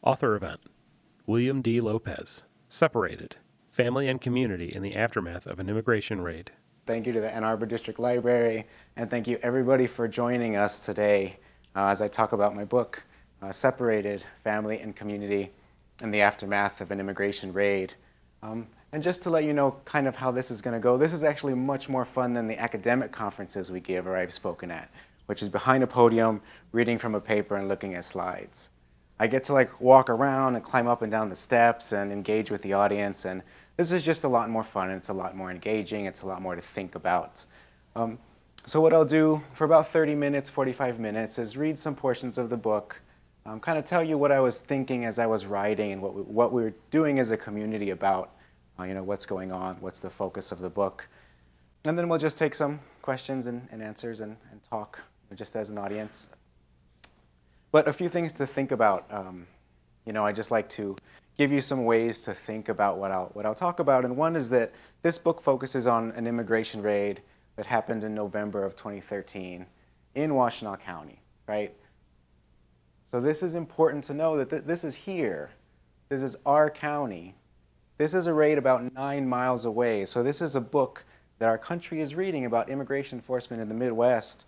Author event, William D. Lopez, Separated, Family and Community in the Aftermath of an Immigration Raid. Thank you to the Ann Arbor District Library, and thank you everybody for joining us today as I talk about my book, Separated, Family and Community in the Aftermath of an Immigration Raid. And just to let you know kind of how this is going to go, this is actually much more fun than the academic conferences we give or I've spoken at, which is behind a podium, reading from a paper and looking at slides. I get to walk around and climb up and down the steps and engage with the audience, and this is just a lot more fun, and it's a lot more engaging, it's a lot more to think about. So what I'll do for about 30 minutes, 45 minutes is read some portions of the book, kind of tell you what I was thinking as I was writing and what we were doing as a community about what's going on, what's the focus of the book. And then we'll just take some questions and answers and talk just as an audience. But a few things to think about. I just like to give you some ways to think about what I'll talk about. And one is that this book focuses on an immigration raid that happened in November of 2013 in Washtenaw County, right? So this is important to know that this is here. This is our county. This is a raid about 9 miles away. So this is a book that our country is reading about immigration enforcement in the Midwest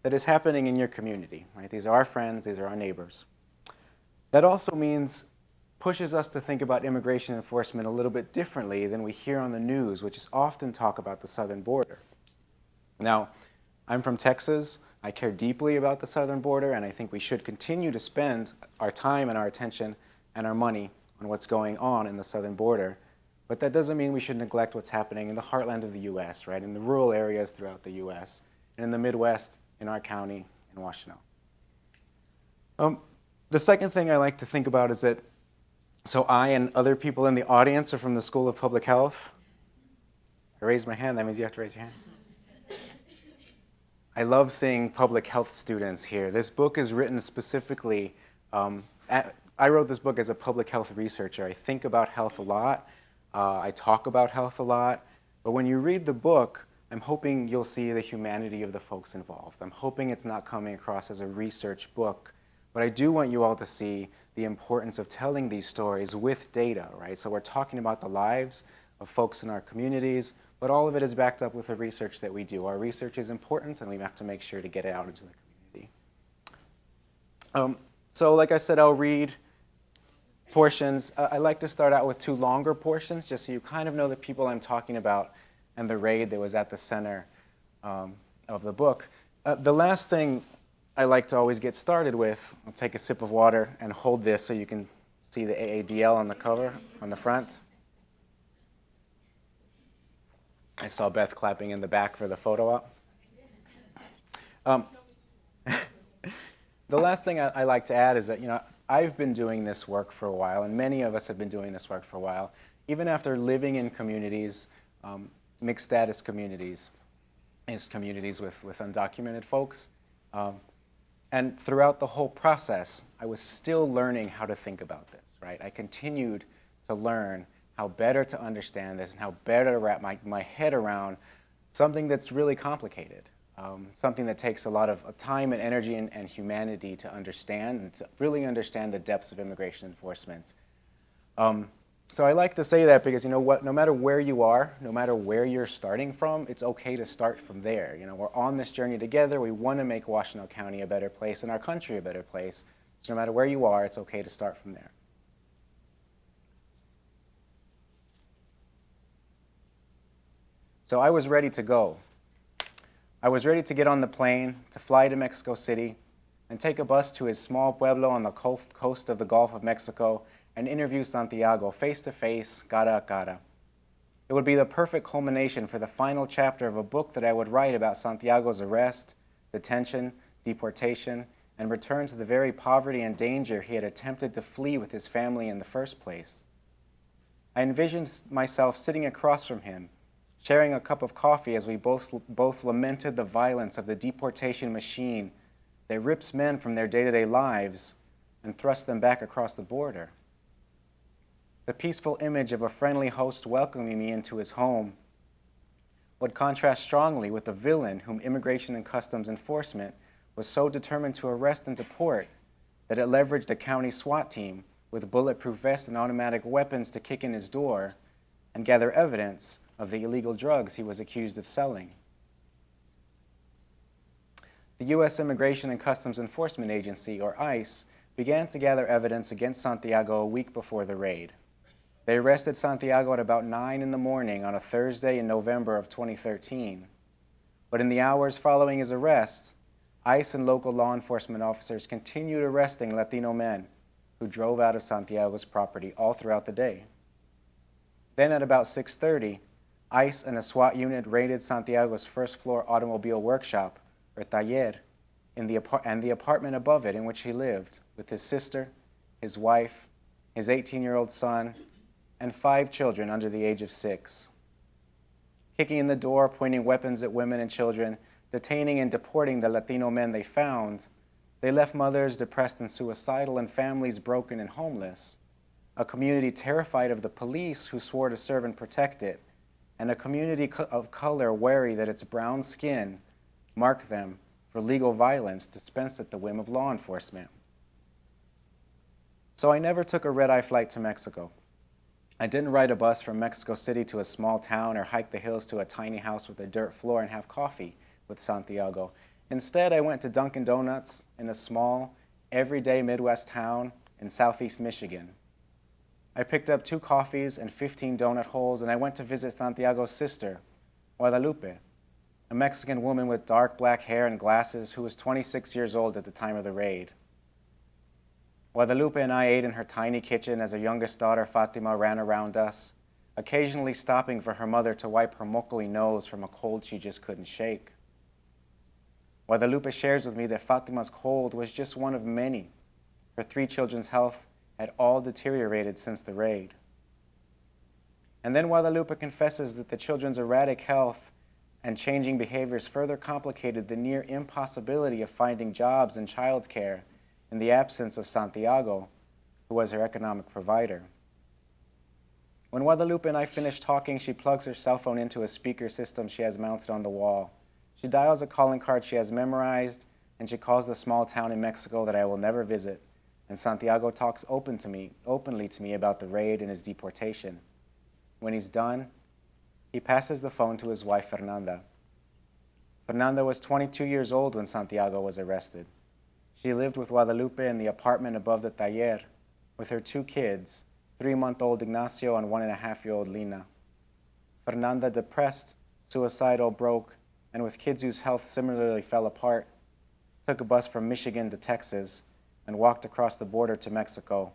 that is happening in your community, right? These are our friends, these are our neighbors. That also pushes us to think about immigration enforcement a little bit differently than we hear on the news, which is often talk about the southern border. Now, I'm from Texas. I care deeply about the southern border, and I think we should continue to spend our time and our attention and our money on what's going on in the southern border. But that doesn't mean we should neglect what's happening in the heartland of the U.S., right? In the rural areas throughout the U.S., and in the Midwest, in our county, in Washtenaw. The second thing I like to think about is that, so I and other people in the audience are from the School of Public Health. I raised my hand, that means you have to raise your hands. I love seeing public health students here. This book is written specifically, I wrote this book as a public health researcher. I think about health a lot, I talk about health a lot, but when you read the book, I'm hoping you'll see the humanity of the folks involved. I'm hoping it's not coming across as a research book, but I do want you all to see the importance of telling these stories with data, right? So we're talking about the lives of folks in our communities, but all of it is backed up with the research that we do. Our research is important, and we have to make sure to get it out into the community. So like I said, I'll read portions. I like to start out with 2 longer portions, just so you kind of know the people I'm talking about and the raid that was at the center of the book. The last thing I like to always get started with, I'll take a sip of water and hold this so you can see the AADL on the cover, on the front. I saw Beth clapping in the back for the photo op. The last thing I like to add is that, I've been doing this work for a while, and many of us have been doing this work for a while, even after living in communities, mixed status communities, is communities with undocumented folks. And throughout the whole process, I was still learning how to think about this, right? I continued to learn how better to understand this and how better to wrap my head around something that's really complicated, something that takes a lot of time and energy and humanity to understand and to really understand the depths of immigration enforcement. So I like to say that because, no matter where you are, no matter where you're starting from, it's okay to start from there. We're on this journey together. We want to make Washtenaw County a better place and our country a better place. So no matter where you are, it's okay to start from there. So I was ready to go. I was ready to get on the plane, to fly to Mexico City, and take a bus to his small pueblo on the coast of the Gulf of Mexico and interview Santiago face-to-face, cara a cara. It would be the perfect culmination for the final chapter of a book that I would write about Santiago's arrest, detention, deportation, and return to the very poverty and danger he had attempted to flee with his family in the first place. I envisioned myself sitting across from him, sharing a cup of coffee as we both lamented the violence of the deportation machine that rips men from their day-to-day lives and thrusts them back across the border. The peaceful image of a friendly host welcoming me into his home would contrast strongly with the villain whom Immigration and Customs Enforcement was so determined to arrest and deport that it leveraged a county SWAT team with bulletproof vests and automatic weapons to kick in his door and gather evidence of the illegal drugs he was accused of selling. The U.S. Immigration and Customs Enforcement Agency, or ICE, began to gather evidence against Santiago a week before the raid. They arrested Santiago at about 9 in the morning on a Thursday in November of 2013. But in the hours following his arrest, ICE and local law enforcement officers continued arresting Latino men who drove out of Santiago's property all throughout the day. Then at about 6:30, ICE and a SWAT unit raided Santiago's first-floor automobile workshop, or taller, and the apartment above it in which he lived, with his sister, his wife, his 18-year-old son, and 5 children under the age of 6. Kicking in the door, pointing weapons at women and children, detaining and deporting the Latino men they found, they left mothers depressed and suicidal and families broken and homeless, a community terrified of the police who swore to serve and protect it, and a community of color wary that its brown skin marked them for legal violence dispensed at the whim of law enforcement. So I never took a red-eye flight to Mexico. I didn't ride a bus from Mexico City to a small town or hike the hills to a tiny house with a dirt floor and have coffee with Santiago. Instead, I went to Dunkin' Donuts in a small, everyday Midwest town in southeast Michigan. I picked up 2 coffees and 15 donut holes, and I went to visit Santiago's sister, Guadalupe, a Mexican woman with dark black hair and glasses who was 26 years old at the time of the raid. Guadalupe and I ate in her tiny kitchen as her youngest daughter, Fatima, ran around us, occasionally stopping for her mother to wipe her mocoy nose from a cold she just couldn't shake. Guadalupe shares with me that Fatima's cold was just one of many. Her 3 children's health had all deteriorated since the raid. And then Guadalupe confesses that the children's erratic health and changing behaviors further complicated the near impossibility of finding jobs and childcare in the absence of Santiago, who was her economic provider. When Guadalupe and I finish talking, she plugs her cell phone into a speaker system she has mounted on the wall. She dials a calling card she has memorized, and she calls the small town in Mexico that I will never visit, and Santiago talks openly to me about the raid and his deportation. When he's done, he passes the phone to his wife, Fernanda. Fernanda was 22 years old when Santiago was arrested. She lived with Guadalupe in the apartment above the taller with her 2 kids, 3-month-old Ignacio and 1.5-year-old Lina. Fernanda, depressed, suicidal, broke, and with kids whose health similarly fell apart, took a bus from Michigan to Texas and walked across the border to Mexico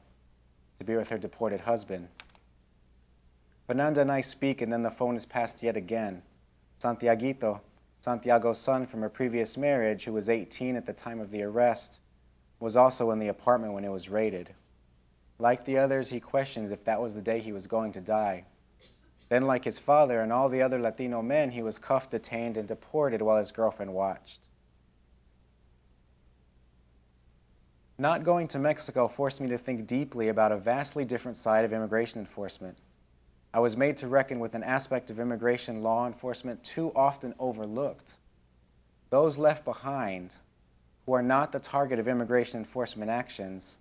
to be with her deported husband. Fernanda and I speak, and then the phone is passed yet again. Santiaguito, Santiago's son from a previous marriage, who was 18 at the time of the arrest, was also in the apartment when it was raided. Like the others, he questions if that was the day he was going to die. Then, like his father and all the other Latino men, he was cuffed, detained, and deported while his girlfriend watched. Not going to Mexico forced me to think deeply about a vastly different side of immigration enforcement. I was made to reckon with an aspect of immigration law enforcement too often overlooked. Those left behind, who are not the target of immigration enforcement actions,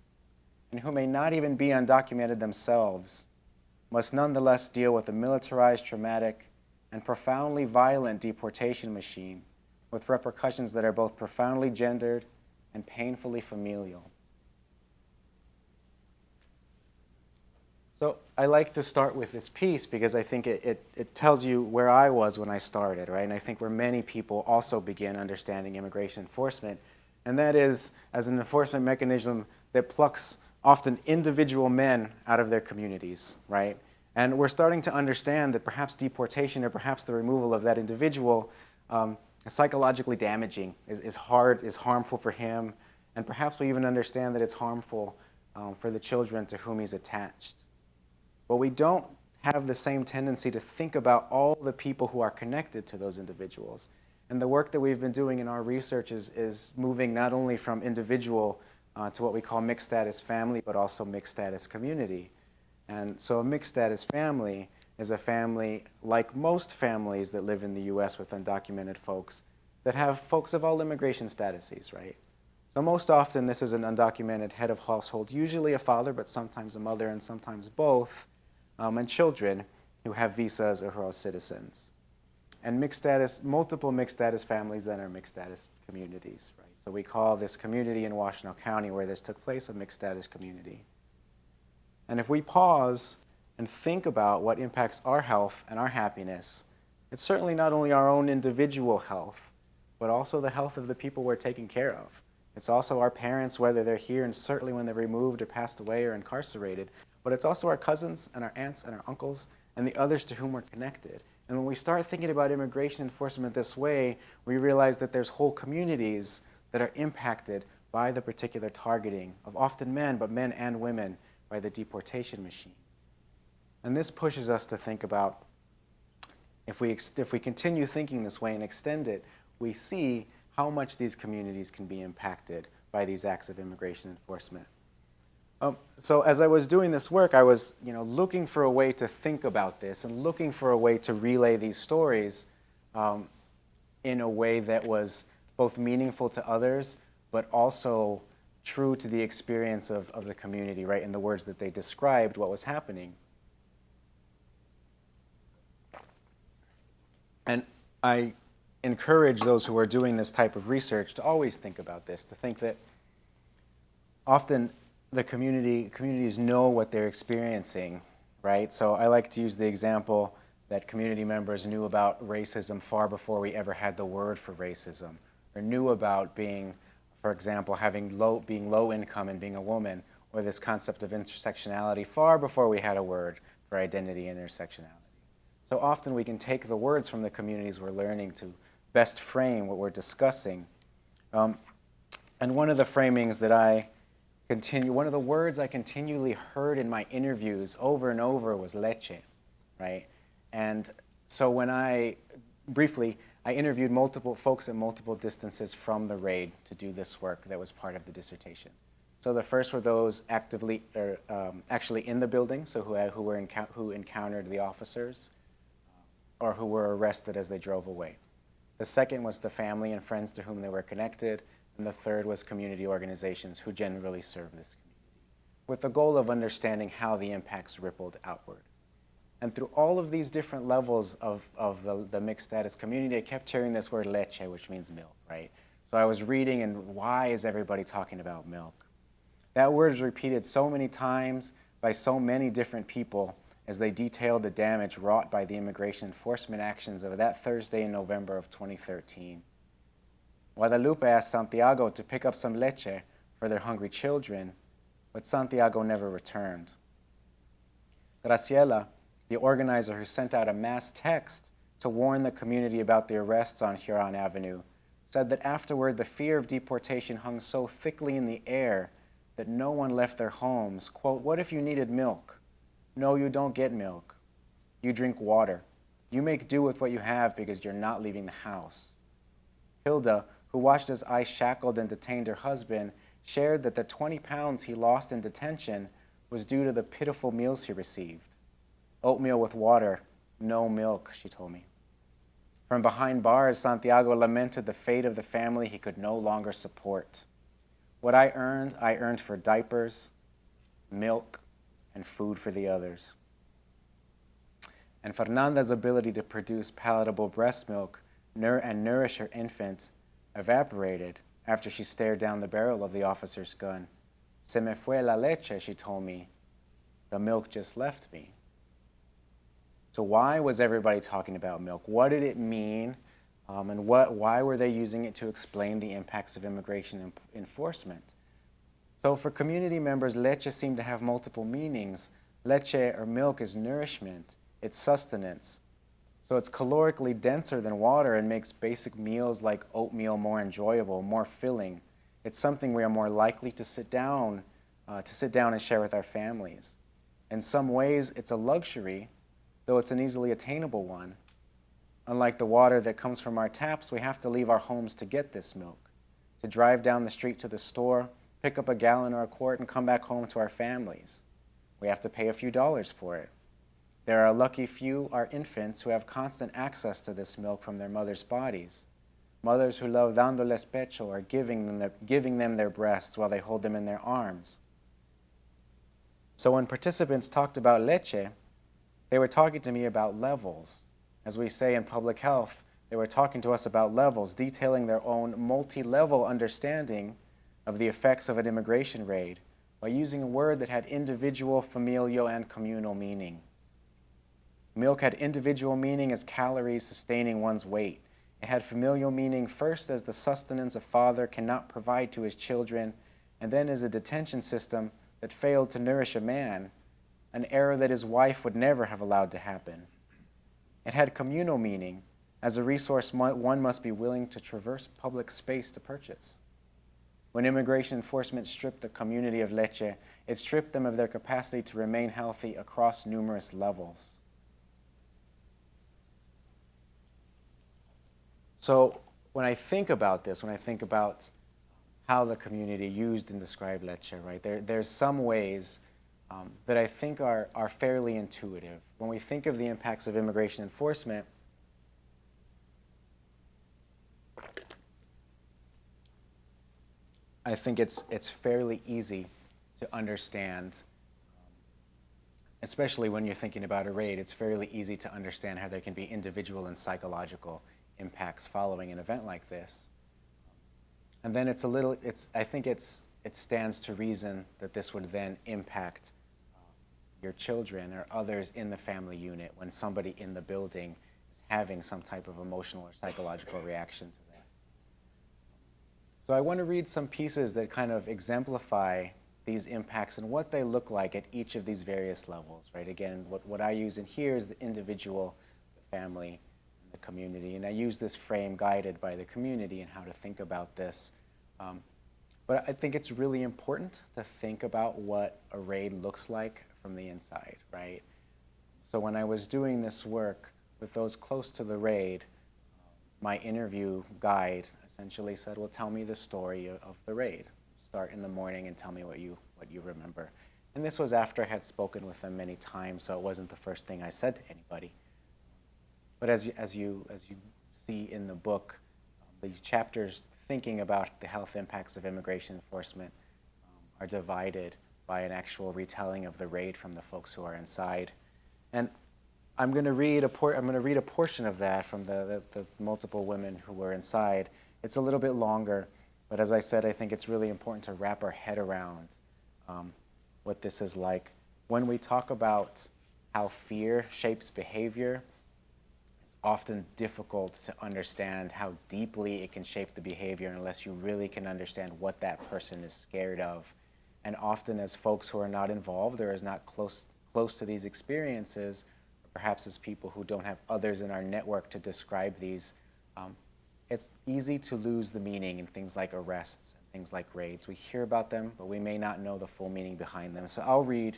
and who may not even be undocumented themselves, must nonetheless deal with a militarized, traumatic, and profoundly violent deportation machine with repercussions that are both profoundly gendered and painfully familial. So I like to start with this piece because I think it tells you where I was when I started, right? And I think where many people also begin understanding immigration enforcement, and that is as an enforcement mechanism that plucks often individual men out of their communities, right? And we're starting to understand that perhaps deportation or perhaps the removal of that individual is psychologically damaging, is harmful for him, and perhaps we even understand that it's harmful for the children to whom he's attached. But we don't have the same tendency to think about all the people who are connected to those individuals. And the work that we've been doing in our research is moving not only from individual to what we call mixed status family, but also mixed status community. And so a mixed status family is a family, like most families that live in the US with undocumented folks, that have folks of all immigration statuses, right? So most often this is an undocumented head of household, usually a father, but sometimes a mother and sometimes both, and children who have visas or who are citizens. And multiple mixed status families then are mixed status communities, right? So we call this community in Washtenaw County where this took place a mixed status community. And if we pause and think about what impacts our health and our happiness, it's certainly not only our own individual health, but also the health of the people we're taking care of. It's also our parents, whether they're here, and certainly when they're removed or passed away or incarcerated, but it's also our cousins and our aunts and our uncles and the others to whom we're connected. And when we start thinking about immigration enforcement this way, we realize that there's whole communities that are impacted by the particular targeting of often men, but men and women, by the deportation machine. And this pushes us to think about, if we continue thinking this way and extend it, we see how much these communities can be impacted by these acts of immigration enforcement. So as I was doing this work, I was looking for a way to think about this and looking for a way to relay these stories in a way that was both meaningful to others, but also true to the experience of the community, right, in the words that they described what was happening. And I encourage those who are doing this type of research to always think about this, to think that often the communities know what they're experiencing, right? So I like to use the example that community members knew about racism far before we ever had the word for racism, or knew about being, for example, being low income and being a woman, or this concept of intersectionality far before we had a word for identity and intersectionality. So often we can take the words from the communities we're learning to best frame what we're discussing. And one of the framings that one of the words I continually heard in my interviews over and over was leche, right? And so when I interviewed multiple folks at multiple distances from the raid to do this work that was part of the dissertation. So the first were those actually in the building, so who encountered the officers or who were arrested as they drove away. The second was the family and friends to whom they were connected, and the third was community organizations who generally serve this community, with the goal of understanding how the impacts rippled outward. And through all of these different levels of the mixed status community, I kept hearing this word leche, which means milk, right? So I was reading, and why is everybody talking about milk? That word is repeated so many times by so many different people as they detailed the damage wrought by the immigration enforcement actions of that Thursday in November of 2013. Guadalupe asked Santiago to pick up some leche for their hungry children, but Santiago never returned. Graciela, the organizer who sent out a mass text to warn the community about the arrests on Huron Avenue, said that afterward the fear of deportation hung so thickly in the air that no one left their homes. Quote, "What if you needed milk? No, you don't get milk. You drink water. You make do with what you have because you're not leaving the house." Hilda, who watched as ICE shackled and detained her husband, shared that the 20 pounds he lost in detention was due to the pitiful meals he received. "Oatmeal with water, no milk," she told me. From behind bars, Santiago lamented the fate of the family he could no longer support. "What I earned for diapers, milk, and food for the others." And Fernanda's ability to produce palatable breast milk and nourish her infant evaporated after she stared down the barrel of the officer's gun. "Se me fue la leche," she told me. "The milk just left me." So why was everybody talking about milk? What did it mean? And why were they using it to explain the impacts of immigration enforcement? So for community members, leche seemed to have multiple meanings. Leche, or milk, is nourishment. It's sustenance. So it's calorically denser than water and makes basic meals like oatmeal more enjoyable, more filling. It's something we are more likely to sit down and share with our families. In some ways, it's a luxury, though it's an easily attainable one. Unlike the water that comes from our taps, we have to leave our homes to get this milk, to drive down the street to the store, pick up a gallon or a quart, and come back home to our families. We have to pay a few dollars for it. There are a lucky few, our infants, who have constant access to this milk from their mother's bodies. Mothers who love dándoles pecho are giving them their breasts while they hold them in their arms. So when participants talked about leche, they were talking to me about levels. As we say in public health, they were talking to us about levels, detailing their own multi-level understanding of the effects of an immigration raid by using a word that had individual, familial, and communal meaning. Milk had individual meaning as calories sustaining one's weight. It had familial meaning first as the sustenance a father cannot provide to his children, and then as a detention system that failed to nourish a man, an error that his wife would never have allowed to happen. It had communal meaning as a resource one must be willing to traverse public space to purchase. When immigration enforcement stripped the community of leche, it stripped them of their capacity to remain healthy across numerous levels. So when I think about this, when I think about how the community used and described leche, right, there's some ways that I think are fairly intuitive. When we think of the impacts of immigration enforcement, I think it's fairly easy to understand, especially when you're thinking about a raid, it's fairly easy to understand how there can be individual and psychological impacts following an event like this. And then I think it stands to reason that this would then impact your children or others in the family unit when somebody in the building is having some type of emotional or psychological reaction to that. So I want to read some pieces that kind of exemplify these impacts and what they look like at each of these various levels, right? Again, what I use in here is the individual, the family, and the community. And I use this frame guided by the community and how to think about this. But I think it's really important to think about what a raid looks like from the inside, right? So when I was doing this work with those close to the raid, my interview guide essentially said, well, tell me the story of the raid. Start in the morning and tell me what you remember. And this was after I had spoken with them many times, so it wasn't the first thing I said to anybody. But as you see in the book, these chapters thinking about the health impacts of immigration enforcement are divided by an actual retelling of the raid from the folks who are inside. And I'm going to read a portion of that from the multiple women who were inside. It's a little bit longer, but as I said, I think it's really important to wrap our head around what this is like. When we talk about how fear shapes behavior, it's often difficult to understand how deeply it can shape the behavior unless you really can understand what that person is scared of. And often as folks who are not involved or is not close to these experiences, or perhaps as people who don't have others in our network to describe these, it's easy to lose the meaning in things like arrests and things like raids. We hear about them, but we may not know the full meaning behind them. So I'll read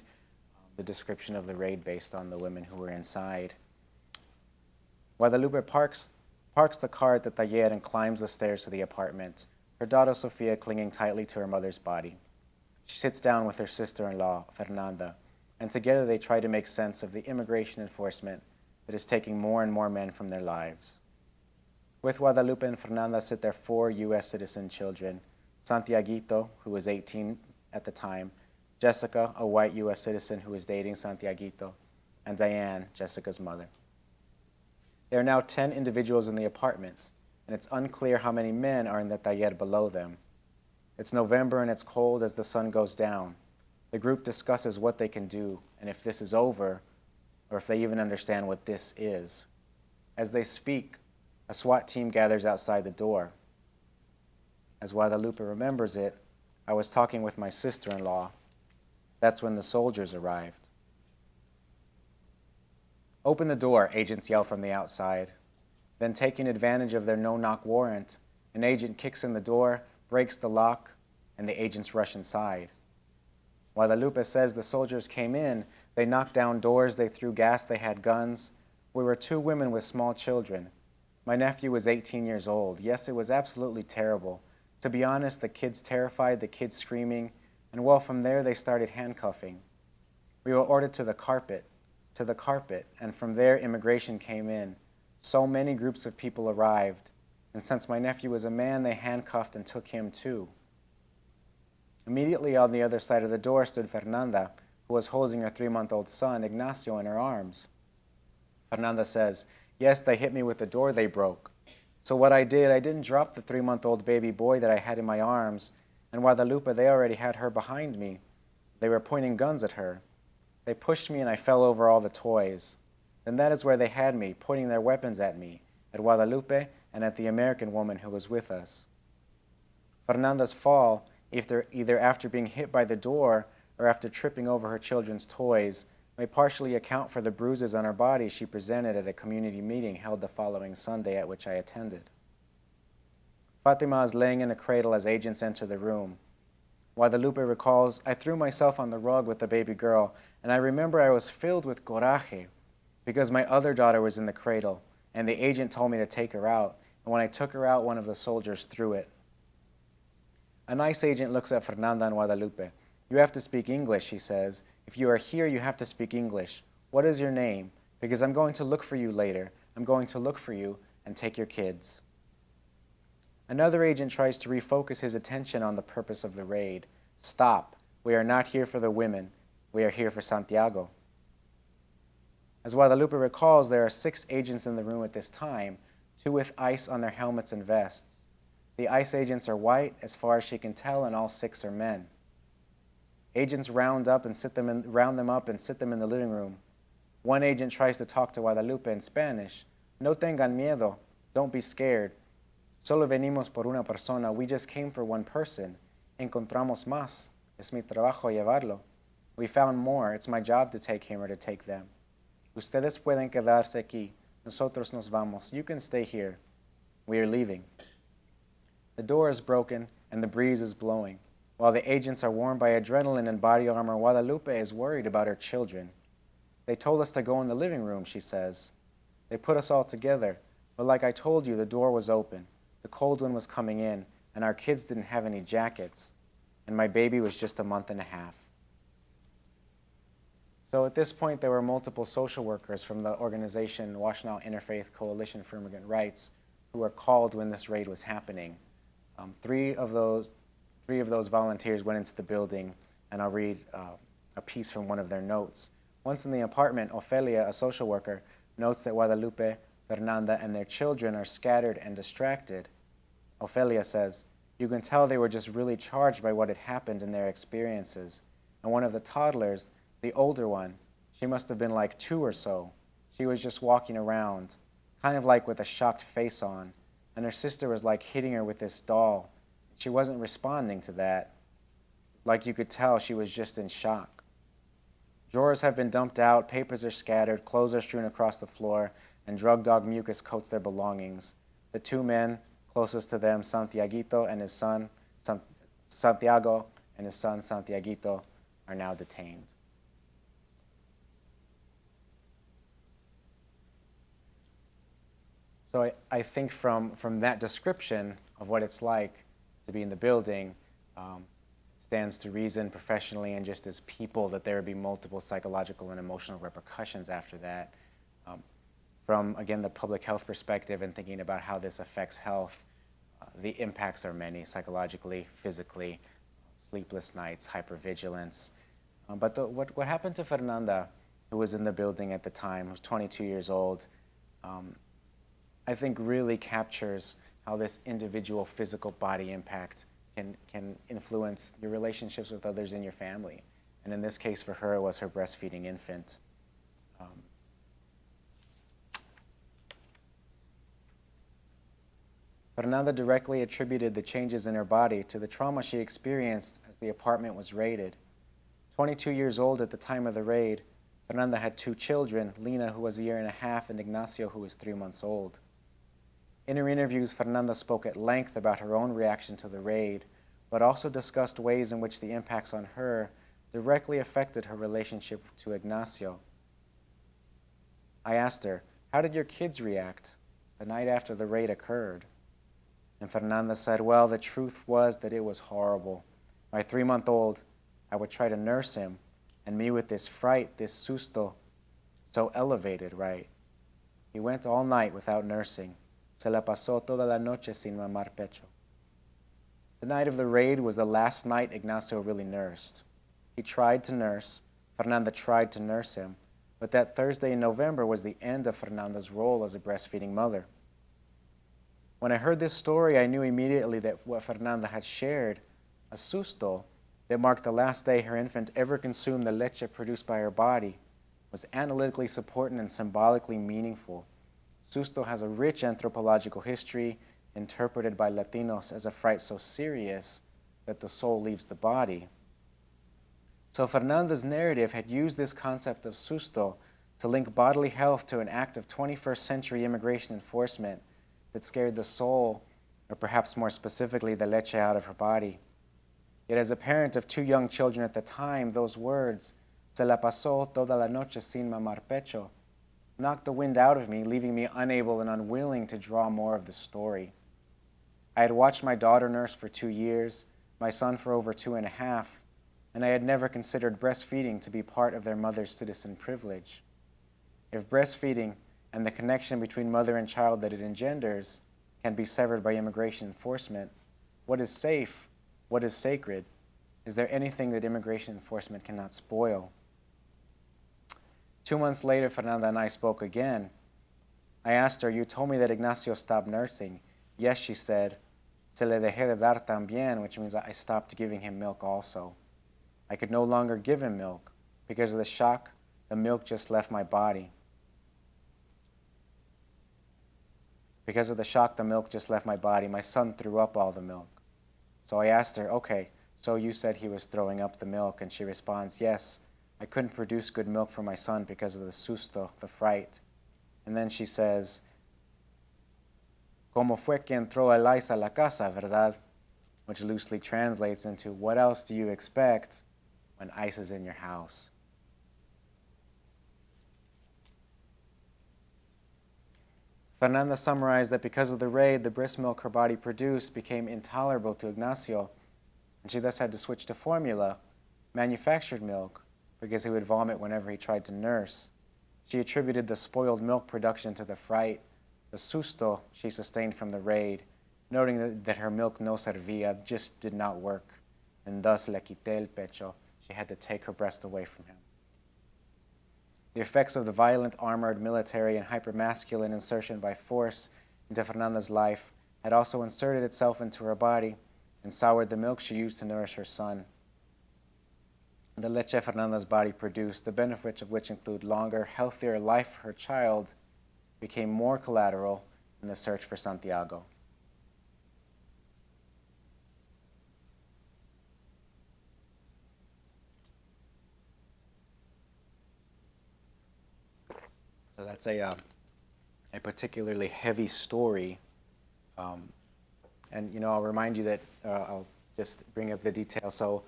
the description of the raid based on the women who were inside. Guadalupe parks the car at the taller and climbs the stairs to the apartment, her daughter Sofia clinging tightly to her mother's body. She sits down with her sister-in-law, Fernanda, and together they try to make sense of the immigration enforcement that is taking more and more men from their lives. With Guadalupe and Fernanda sit their 4 U.S. citizen children, Santiaguito, who was 18 at the time, Jessica, a white U.S. citizen who was dating Santiaguito, and Diane, Jessica's mother. There are now 10 individuals in the apartment, and it's unclear how many men are in the taller below them. It's November and it's cold as the sun goes down. The group discusses what they can do and if this is over, or if they even understand what this is. As they speak, a SWAT team gathers outside the door. As Guadalupe remembers it, I was talking with my sister-in-law. That's when the soldiers arrived. Open the door, agents yell from the outside. Then, taking advantage of their no-knock warrant, an agent kicks in the door, breaks the lock, and the agents rush inside. Guadalupe says the soldiers came in, they knocked down doors, they threw gas, they had guns. We were 2 women with small children. My nephew was 18 years old. Yes, it was absolutely terrible. To be honest, the kids terrified, the kids screaming, and well, from there they started handcuffing. We were ordered to the carpet, and from there immigration came in. So many groups of people arrived. And since my nephew was a man, they handcuffed and took him too. Immediately on the other side of the door stood Fernanda, who was holding her 3-month-old son, Ignacio, in her arms. Fernanda says, "Yes, they hit me with the door they broke. So what I didn't drop the 3-month-old baby boy that I had in my arms, and Guadalupe, they already had her behind me. They were pointing guns at her. They pushed me and I fell over all the toys. Then that is where they had me, pointing their weapons at me, at Guadalupe and at the American woman who was with us." Fernanda's fall, either after being hit by the door or after tripping over her children's toys, may partially account for the bruises on her body she presented at a community meeting held the following Sunday at which I attended. Fatima is laying in a cradle as agents enter the room. Guadalupe recalls, "I threw myself on the rug with the baby girl, and I remember I was filled with coraje because my other daughter was in the cradle, and the agent told me to take her out, and when I took her out, one of the soldiers threw it." A nice agent looks at Fernanda and Guadalupe. "You have to speak English," he says. "If you are here, you have to speak English. What is your name? Because I'm going to look for you later. I'm going to look for you and take your kids." Another agent tries to refocus his attention on the purpose of the raid. "Stop. We are not here for the women. We are here for Santiago." As Guadalupe recalls, there are 6 agents in the room at this time, 2 with ice on their helmets and vests. The ICE agents are white, as far as she can tell, and all 6 are men. Agents round them up and sit them in the living room. One agent tries to talk to Guadalupe in Spanish. "No tengan miedo. Don't be scared. Solo venimos por una persona. We just came for one person. Encontramos más. Es mi trabajo llevarlo. We found more. It's my job to take him or to take them. Ustedes pueden quedarse aquí. Nosotros nos vamos. You can stay here. We are leaving." The door is broken and the breeze is blowing. While the agents are warmed by adrenaline and body armor, Guadalupe is worried about her children. "They told us to go in the living room," she says. "They put us all together, but like I told you, the door was open. The cold wind was coming in, and our kids didn't have any jackets, and my baby was just a month and a half." So at this point, there were multiple social workers from the organization Washtenaw Interfaith Coalition for Immigrant Rights who were called when this raid was happening. Three of those volunteers went into the building, and I'll read a piece from one of their notes. Once in the apartment, Ofelia, a social worker, notes that Guadalupe, Fernanda, and their children are scattered and distracted. Ofelia says, "You can tell they were just really charged by what had happened in their experiences. And one of the toddlers, the older one, she must have been like 2 or so. She was just walking around, kind of like with a shocked face on, and her sister was like hitting her with this doll. She wasn't responding to that. Like you could tell, she was just in shock. Drawers have been dumped out, papers are scattered, clothes are strewn across the floor, and drug dog mucus coats their belongings. The 2 men closest to them, Santiago and his son Santiaguito, are now detained." So I think from that description of what it's like to be in the building, it stands to reason professionally and just as people that there would be multiple psychological and emotional repercussions after that. From, again, the public health perspective and thinking about how this affects health, the impacts are many, psychologically, physically, sleepless nights, hypervigilance. But what happened to Fernanda, who was in the building at the time, who was 22 years old, I think really captures how this individual physical body impact can influence your relationships with others in your family. And in this case for her, it was her breastfeeding infant. Fernanda directly attributed the changes in her body to the trauma she experienced as the apartment was raided. 22 years old at the time of the raid, Fernanda had 2 children, Lina, who was a year and a half, and Ignacio, who was 3 months old. In her interviews, Fernanda spoke at length about her own reaction to the raid, but also discussed ways in which the impacts on her directly affected her relationship to Ignacio. I asked her, "How did your kids react the night after the raid occurred?" And Fernanda said, "Well, the truth was that it was horrible. My 3-month-old, I would try to nurse him, and me with this fright, this susto, so elevated, right? He went all night without nursing. Se la pasó toda la noche sin mamar pecho. The night of the raid was the last night Ignacio really nursed. He tried to nurse, Fernanda tried to nurse him, but that Thursday in November was the end of Fernanda's role as a breastfeeding mother. When I heard this story, I knew immediately that what Fernanda had shared, a susto, that marked the last day her infant ever consumed the leche produced by her body, was analytically supportant and symbolically meaningful. Susto has a rich anthropological history, interpreted by Latinos as a fright so serious that the soul leaves the body. So Fernanda's narrative had used this concept of susto to link bodily health to an act of 21st century immigration enforcement that scared the soul, or perhaps more specifically, the leche out of her body. Yet as a parent of 2 young children at the time, those words, se la pasó toda la noche sin mamar pecho, knocked the wind out of me, leaving me unable and unwilling to draw more of the story. I had watched my daughter nurse for 2 years, my son for over 2.5, and I had never considered breastfeeding to be part of their mother's citizen privilege. If breastfeeding and the connection between mother and child that it engenders can be severed by immigration enforcement, what is safe? What is sacred? Is there anything that immigration enforcement cannot spoil? 2 months later, Fernanda and I spoke again. I asked her, "You told me that Ignacio stopped nursing." "Yes," she said. "Se le dejé de dar también," which means I stopped giving him milk also. I could no longer give him milk. Because of the shock, the milk just left my body. Because of the shock, the milk just left my body. My son threw up all the milk. So I asked her, "Okay, so you said he was throwing up the milk," and she responds, "Yes, I couldn't produce good milk for my son because of the susto, the fright." And then she says, "Como fue que entró el ICE a la casa, verdad?" Which loosely translates into, what else do you expect when ICE is in your house? Fernanda summarized that because of the raid, the breast milk her body produced became intolerable to Ignacio, and she thus had to switch to formula, manufactured milk, because he would vomit whenever he tried to nurse. She attributed the spoiled milk production to the fright, the susto she sustained from the raid, noting that her milk no servía, just did not work, and thus le quité el pecho, she had to take her breast away from him. The effects of the violent, armored, military, and hypermasculine insertion by force into Fernanda's life had also inserted itself into her body and soured the milk she used to nourish her son. The leche Fernanda's body produced, the benefits of which include longer, healthier life for her child, became more collateral in the search for Santiago. So that's a particularly heavy story. And, I'll remind you that I'll just bring up the details. So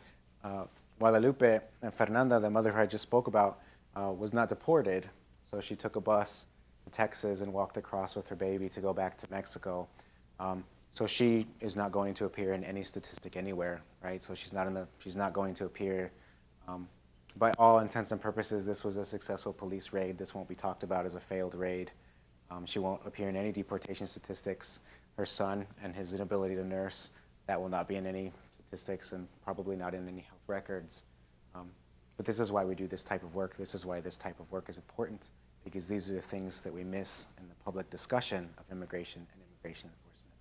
Guadalupe and Fernanda, the mother who I just spoke about, was not deported. So she took a bus to Texas and walked across with her baby to go back to Mexico. So she is not going to appear in any statistic anywhere, right? So she's not going to appear. By all intents and purposes, this was a successful police raid. This won't be talked about as a failed raid. She won't appear in any deportation statistics. Her son and his inability to nurse, that will not be in any statistics and probably not in any health records. But this is why we do this type of work. This is why this type of work is important, because these are the things that we miss in the public discussion of immigration and immigration enforcement.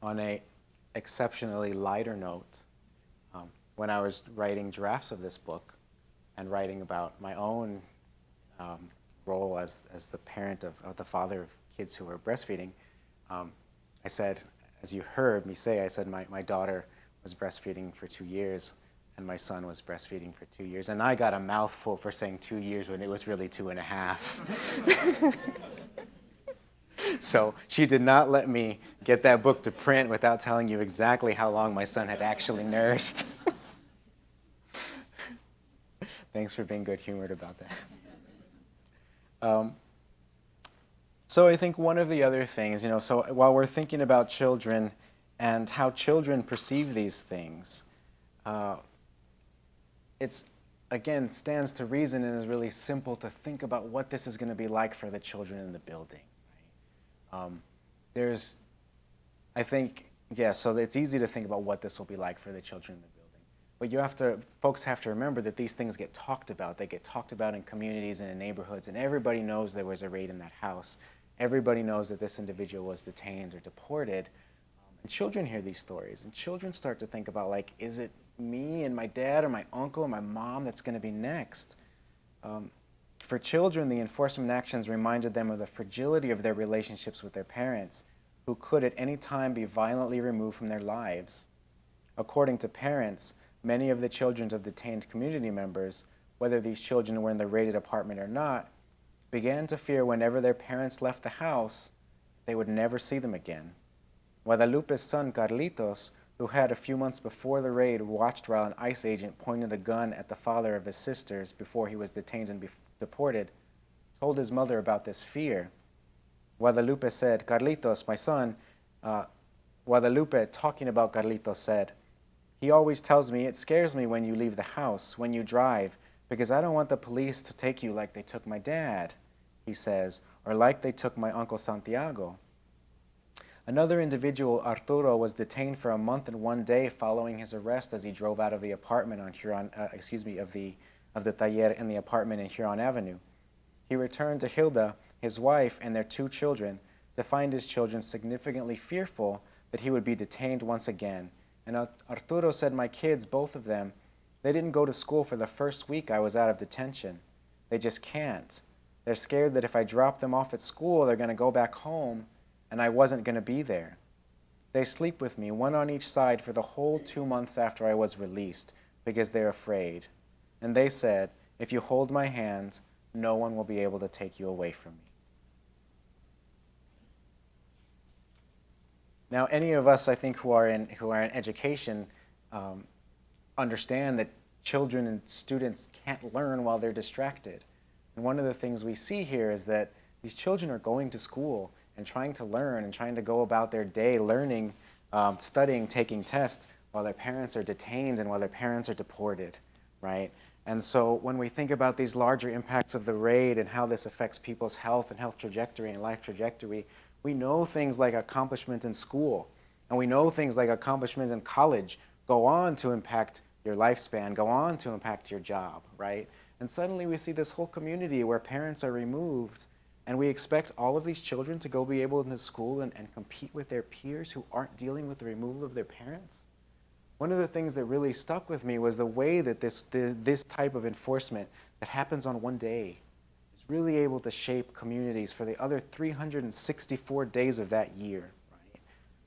On an exceptionally lighter note, when I was writing drafts of this book and writing about my own role as the parent of the father of kids who were breastfeeding, I said, as you heard me say, I said my daughter was breastfeeding for 2 years and my son was breastfeeding for 2 years. And I got a mouthful for saying 2 years when it was really 2.5. So she did not let me get that book to print without telling you exactly how long my son had actually nursed. Thanks for being good-humored about that. So I think one of the other things, so while we're thinking about children and how children perceive these things, it's, again, stands to reason and is really simple to think about what this is going to be like for the children in the building. There's, I think, yeah, so it's easy to think about what this will be like for the children in the building. But folks have to remember that these things get talked about. They get talked about in communities and in neighborhoods, and everybody knows there was a raid in that house. Everybody knows that this individual was detained or deported. And children hear these stories, and children start to think about, like, is it me and my dad or my uncle or my mom that's going to be next? For children, the enforcement actions reminded them of the fragility of their relationships with their parents, who could at any time be violently removed from their lives. According to parents, many of the children of detained community members, whether these children were in the raided apartment or not, began to fear whenever their parents left the house, they would never see them again. Guadalupe's son, Carlitos, who had a few months before the raid watched while an ICE agent pointed a gun at the father of his sisters before he was detained and deported, told his mother about this fear. Guadalupe said, Carlitos, my son, Guadalupe, talking about Carlitos, said, he always tells me it scares me when you leave the house, when you drive, because I don't want the police to take you like they took my dad, he says, or like they took my Uncle Santiago. Another individual, Arturo, was detained for a month and 1 day following his arrest as he drove out of the apartment on of the taller in the apartment in Huron Avenue. He returned to Hilda, his wife, and their 2 children to find his children significantly fearful that he would be detained once again. And Arturo said, my kids, both of them, they didn't go to school for the first week I was out of detention. They just can't. They're scared that if I drop them off at school, they're going to go back home, and I wasn't going to be there. They sleep with me, one on each side, for the whole 2 months after I was released, because they're afraid. And they said, if you hold my hand, no one will be able to take you away from me. Now, any of us, I think, who are in education understand that children and students can't learn while they're distracted. And one of the things we see here is that these children are going to school and trying to learn and trying to go about their day learning, studying, taking tests, while their parents are detained and while their parents are deported, right? And so when we think about these larger impacts of the raid and how this affects people's health and health trajectory and life trajectory, we know things like accomplishment in school, and we know things like accomplishments in college go on to impact your lifespan, go on to impact your job, right? And suddenly we see this whole community where parents are removed, and we expect all of these children to go be able to school and compete with their peers who aren't dealing with the removal of their parents. One of the things that really stuck with me was the way that this type of enforcement that happens on 1 day is really able to shape communities for the other 364 days of that year, right?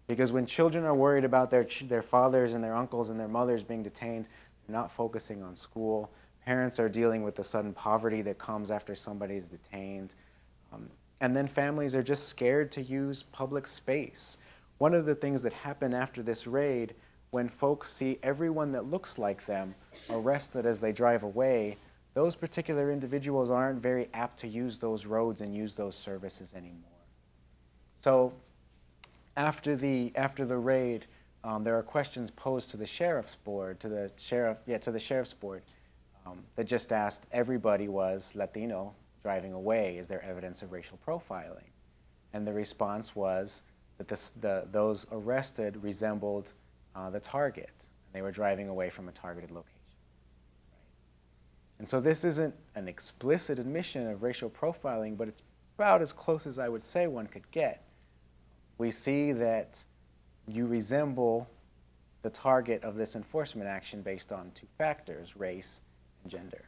Because when children are worried about their fathers and their uncles and their mothers being detained, they're not focusing on school. Parents are dealing with the sudden poverty that comes after somebody is detained. And then families are just scared to use public space. One of the things that happened after this raid, when folks see everyone that looks like them arrested as they drive away, those particular individuals aren't very apt to use those roads and use those services anymore. So after the raid, there are questions posed to the sheriff's board, that just asked everybody was Latino driving away. Is there evidence of racial profiling? And the response was that those arrested resembled the target. They were driving away from a targeted location. Right? And so this isn't an explicit admission of racial profiling, but it's about as close as I would say one could get. We see that you resemble the target of this enforcement action based on 2 factors, race and gender.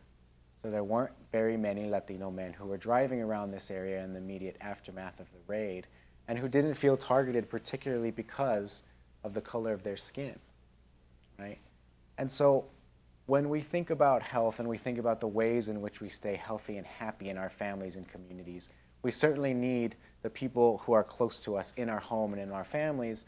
So there weren't very many Latino men who were driving around this area in the immediate aftermath of the raid and who didn't feel targeted particularly because of the color of their skin, right? And so when we think about health and we think about the ways in which we stay healthy and happy in our families and communities, we certainly need the people who are close to us in our home and in our families,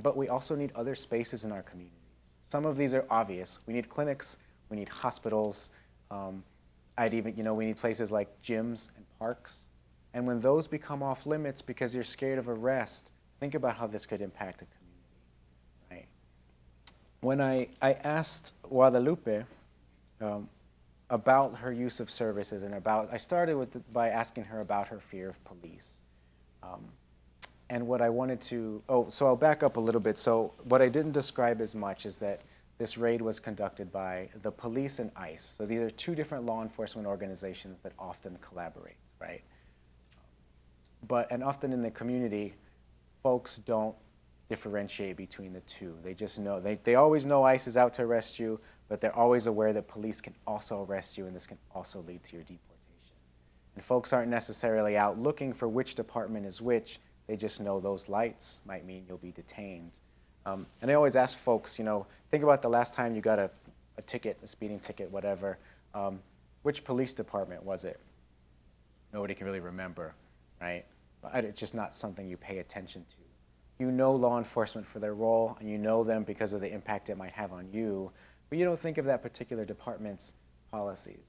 but we also need other spaces in our communities. Some of these are obvious. We need clinics, we need hospitals, we need places like gyms and parks. And when those become off limits because you're scared of arrest, think about how this could impact a community, right? When I asked Guadalupe about her use of services and I started by asking her about her fear of police. And what I wanted to, so I'll back up a little bit. So what I didn't describe as much is that this raid was conducted by the police and ICE. So these are two different law enforcement organizations that often collaborate, right? And often in the community, folks don't differentiate between the two. They just know, they always know ICE is out to arrest you, but they're always aware that police can also arrest you, and this can also lead to your deportation. And folks aren't necessarily out looking for which department is which. They just know those lights might mean you'll be detained. And I always ask folks, think about the last time you got a ticket, a speeding ticket, whatever. Which police department was it? Nobody can really remember, right? But it's just not something you pay attention to. You know law enforcement for their role, and you know them because of the impact it might have on you, but you don't think of that particular department's policies.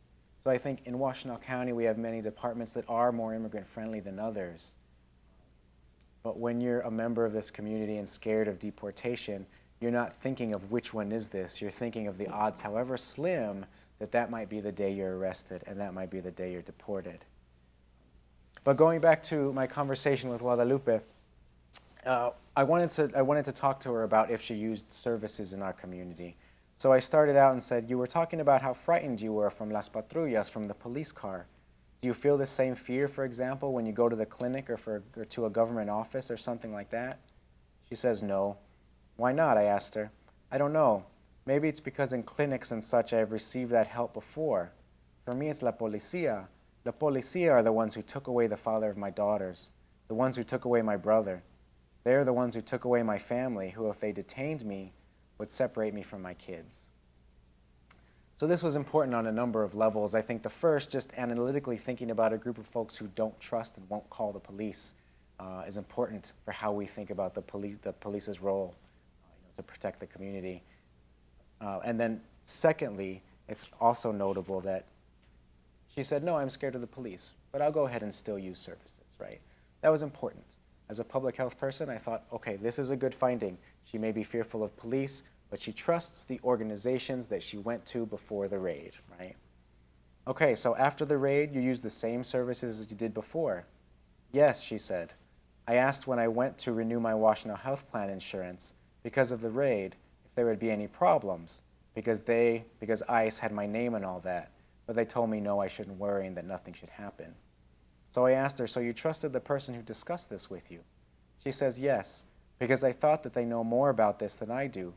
So I think in Washtenaw County, we have many departments that are more immigrant-friendly than others. But when you're a member of this community and scared of deportation, you're not thinking of which one is this. You're thinking of the odds, however slim, that might be the day you're arrested and that might be the day you're deported. But going back to my conversation with Guadalupe, I wanted to talk to her about if she used services in our community. So I started out and said, you were talking about how frightened you were from las patrullas, from the police car. Do you feel the same fear, for example, when you go to the clinic or to a government office or something like that? She says no. Why not? I asked her. I don't know. Maybe it's because in clinics and such I have received that help before. For me, it's la policía. La policía are the ones who took away the father of my daughters, the ones who took away my brother. They're the ones who took away my family, who, if they detained me, would separate me from my kids. So this was important on a number of levels. I think the first, just analytically thinking about a group of folks who don't trust and won't call the police is important for how we think about the police's role to protect the community. And then secondly, it's also notable that she said, no, I'm scared of the police, but I'll go ahead and still use services, right? That was important. As a public health person, I thought, okay, this is a good finding. She may be fearful of police, but she trusts the organizations that she went to before the raid, right? Okay, so after the raid, you used the same services as you did before. Yes, she said. I asked when I went to renew my Washtenaw Health Plan insurance because of the raid if there would be any problems, because ICE had my name and all that, but they told me no, I shouldn't worry and that nothing should happen. So I asked her, so you trusted the person who discussed this with you? She says, yes, because I thought that they know more about this than I do.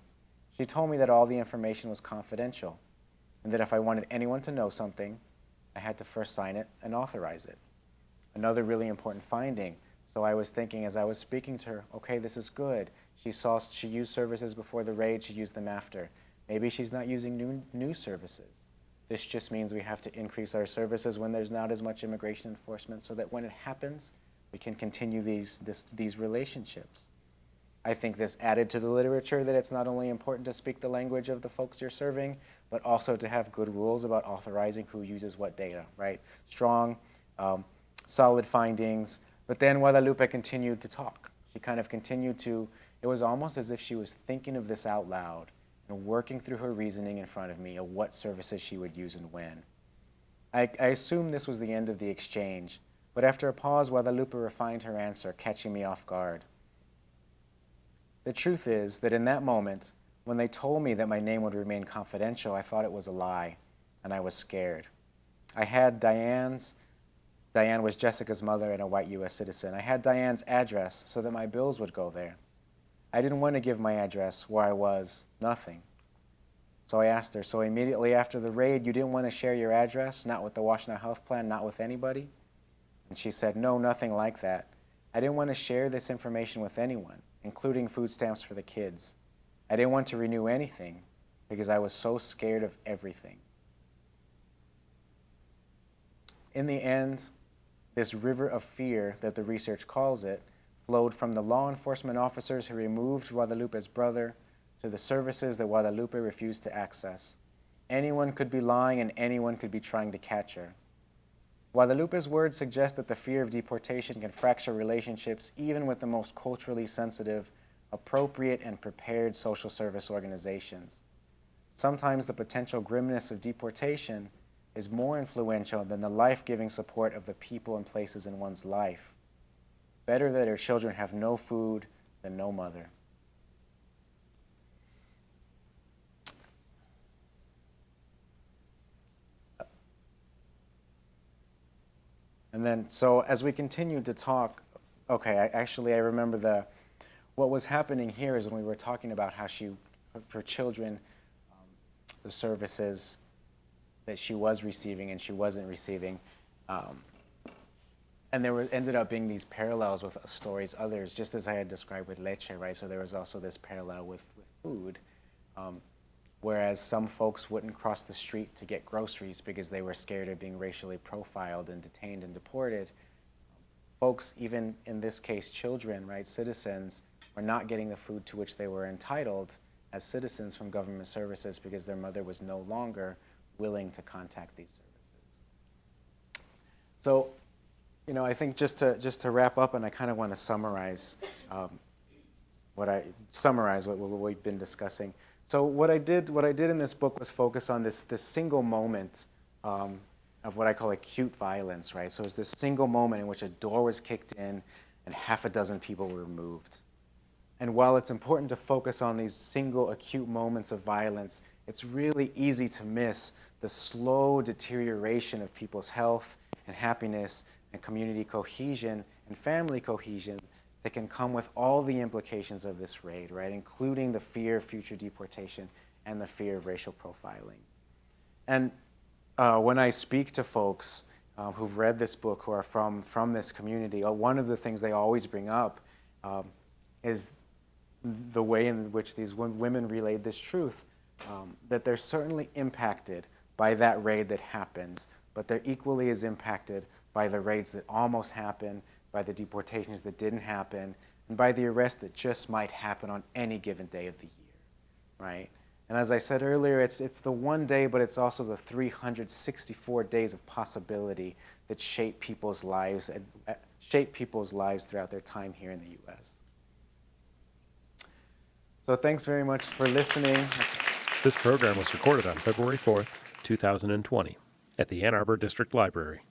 She told me that all the information was confidential, and that if I wanted anyone to know something, I had to first sign it and authorize it. Another really important finding. So I was thinking as I was speaking to her, okay, this is good. She used services before the raid, she used them after. Maybe she's not using new services. This just means we have to increase our services when there's not as much immigration enforcement so that when it happens, we can continue these relationships. I think this added to the literature that it's not only important to speak the language of the folks you're serving, but also to have good rules about authorizing who uses what data, right? Strong, solid findings. But then Guadalupe continued to talk. She kind of continued to, it was almost as if she was thinking of this out loud and working through her reasoning in front of me of what services she would use and when. I assumed this was the end of the exchange, but after a pause, Guadalupe refined her answer, catching me off guard. The truth is that in that moment, when they told me that my name would remain confidential, I thought it was a lie, and I was scared. I had Diane was Jessica's mother and a white U.S. citizen. I had Diane's address so that my bills would go there. I didn't want to give my address where I was, nothing. So I asked her, so immediately after the raid, you didn't want to share your address, not with the Washtenaw Health Plan, not with anybody? And she said, no, nothing like that. I didn't want to share this information with anyone, including food stamps for the kids. I didn't want to renew anything because I was so scared of everything. In the end, this river of fear that the research calls it flowed from the law enforcement officers who removed Guadalupe's brother to the services that Guadalupe refused to access. Anyone could be lying and anyone could be trying to catch her. Guadalupe's words suggest that the fear of deportation can fracture relationships even with the most culturally sensitive, appropriate, and prepared social service organizations. Sometimes the potential grimness of deportation is more influential than the life-giving support of the people and places in one's life. Better that her children have no food than no mother. And then, so as we continued to talk, okay, I remember what was happening here is when we were talking about how for children, the services that she was receiving and she wasn't receiving. And there ended up being these parallels with stories, others, just as I had described with leche, right? So there was also this parallel with food. Whereas some folks wouldn't cross the street to get groceries because they were scared of being racially profiled and detained and deported. Folks, even in this case, children, right, citizens, were not getting the food to which they were entitled as citizens from government services because their mother was no longer willing to contact these services. So, I think just to wrap up, and I kind of want to summarize what we've been discussing. So what I did in this book was focus on this single moment of what I call acute violence, right? So it's this single moment in which a door was kicked in and half a dozen people were removed. And while it's important to focus on these single acute moments of violence, it's really easy to miss the slow deterioration of people's health and happiness and community cohesion and family cohesion that can come with all the implications of this raid, right? Including the fear of future deportation and the fear of racial profiling. And when I speak to folks who've read this book, who are from this community, one of the things they always bring up is the way in which these women relayed this truth, that they're certainly impacted by that raid that happens, but they're equally as impacted by the raids that almost happen, by the deportations that didn't happen, and by the arrests that just might happen on any given day of the year, right? And as I said earlier, it's the one day, but it's also the 364 days of possibility that shape people's lives throughout their time here in the U.S. So thanks very much for listening. This program was recorded on February 4th, 2020, at the Ann Arbor District Library.